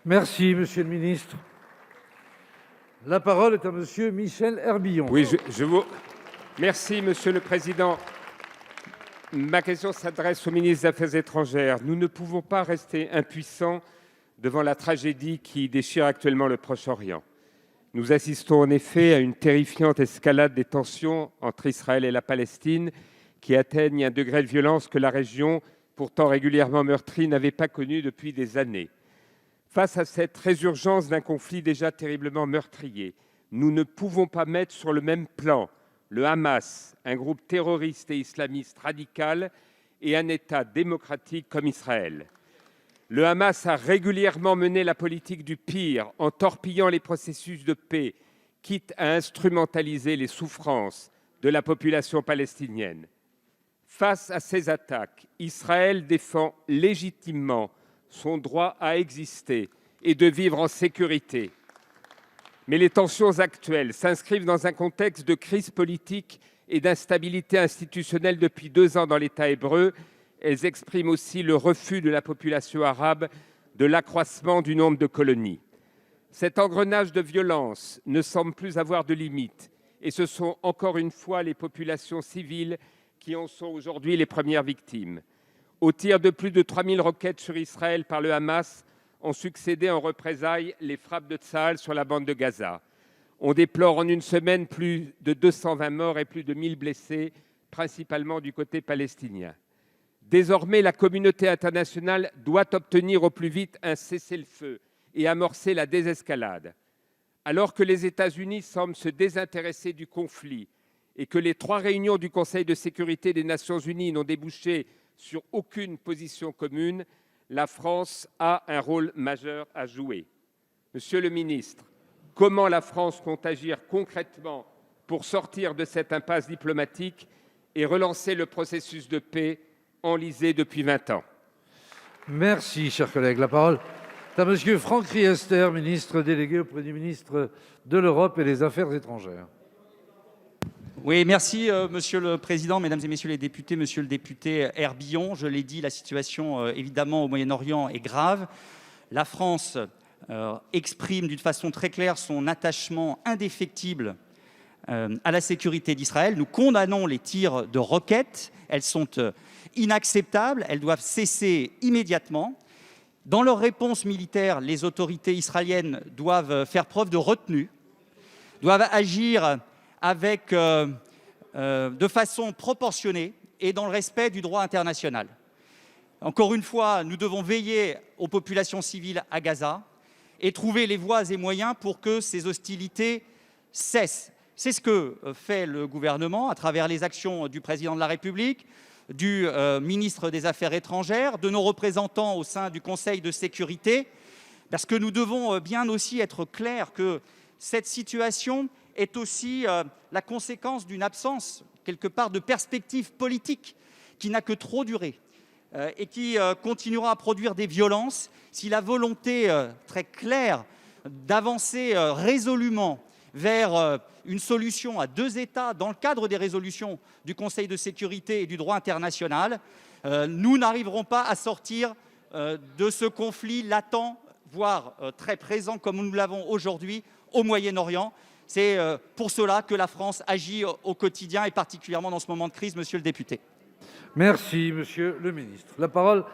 Merci, monsieur le ministre. La parole est à monsieur Michel Herbillon. Oui, Merci, monsieur le président. Ma question s'adresse au ministre des Affaires étrangères. Nous ne pouvons pas rester impuissants devant la tragédie qui déchire actuellement le Proche-Orient. Nous assistons en effet à une terrifiante escalade des tensions entre Israël et la Palestine qui atteignent un degré de violence que la région, pourtant régulièrement meurtrie, n'avait pas connu depuis des années. Face à cette résurgence d'un conflit déjà terriblement meurtrier, nous ne pouvons pas mettre sur le même plan le Hamas, un groupe terroriste et islamiste radical, et un État démocratique comme Israël. Le Hamas a régulièrement mené la politique du pire en torpillant les processus de paix, quitte à instrumentaliser les souffrances de la population palestinienne. Face à ces attaques, Israël défend légitimement son droit à exister et de vivre en sécurité. Mais les tensions actuelles s'inscrivent dans un contexte de crise politique et d'instabilité institutionnelle depuis 2 ans dans l'État hébreu. Elles expriment aussi le refus de la population arabe de l'accroissement du nombre de colonies. Cet engrenage de violence ne semble plus avoir de limite et ce sont encore une fois les populations civiles qui en sont aujourd'hui les premières victimes. Au tir de plus de 3000 roquettes sur Israël par le Hamas, ont succédé en représailles les frappes de Tsahal sur la bande de Gaza. On déplore en une semaine plus de 220 morts et plus de 1000 blessés, principalement du côté palestinien. Désormais, la communauté internationale doit obtenir au plus vite un cessez-le-feu et amorcer la désescalade. Alors que les États-Unis semblent se désintéresser du conflit et que les 3 réunions du Conseil de sécurité des Nations unies n'ont débouché sur aucune position commune, la France a un rôle majeur à jouer. Monsieur le ministre, comment la France compte agir concrètement pour sortir de cette impasse diplomatique et relancer le processus de paix enlisé depuis 20 ans? Merci, cher collègue. La parole est à monsieur Franck Riester, ministre délégué auprès du ministre de l'Europe et des Affaires étrangères. Oui, merci, monsieur le président, mesdames et messieurs les députés, monsieur le député Herbillon. Je l'ai dit, la situation, évidemment, au Moyen-Orient est grave. La France exprime d'une façon très claire son attachement indéfectible à la sécurité d'Israël. Nous condamnons les tirs de roquettes. Elles sont inacceptables. Elles doivent cesser immédiatement. Dans leur réponse militaire, les autorités israéliennes doivent faire preuve de retenue, doivent agir de façon proportionnée et dans le respect du droit international. Encore une fois, nous devons veiller aux populations civiles à Gaza et trouver les voies et moyens pour que ces hostilités cessent. C'est ce que fait le gouvernement à travers les actions du président de la République, du ministre des Affaires étrangères, de nos représentants au sein du Conseil de sécurité, parce que nous devons bien aussi être clairs que cette situation est aussi la conséquence d'une absence, quelque part, de perspective politique qui n'a que trop duré et qui continuera à produire des violences si la volonté très claire d'avancer résolument vers une solution à 2 États dans le cadre des résolutions du Conseil de sécurité et du droit international, nous n'arriverons pas à sortir de ce conflit latent, voire très présent comme nous l'avons aujourd'hui au Moyen-Orient. C'est pour cela que la France agit au quotidien et particulièrement dans ce moment de crise, monsieur le député. Merci, monsieur le ministre. La parole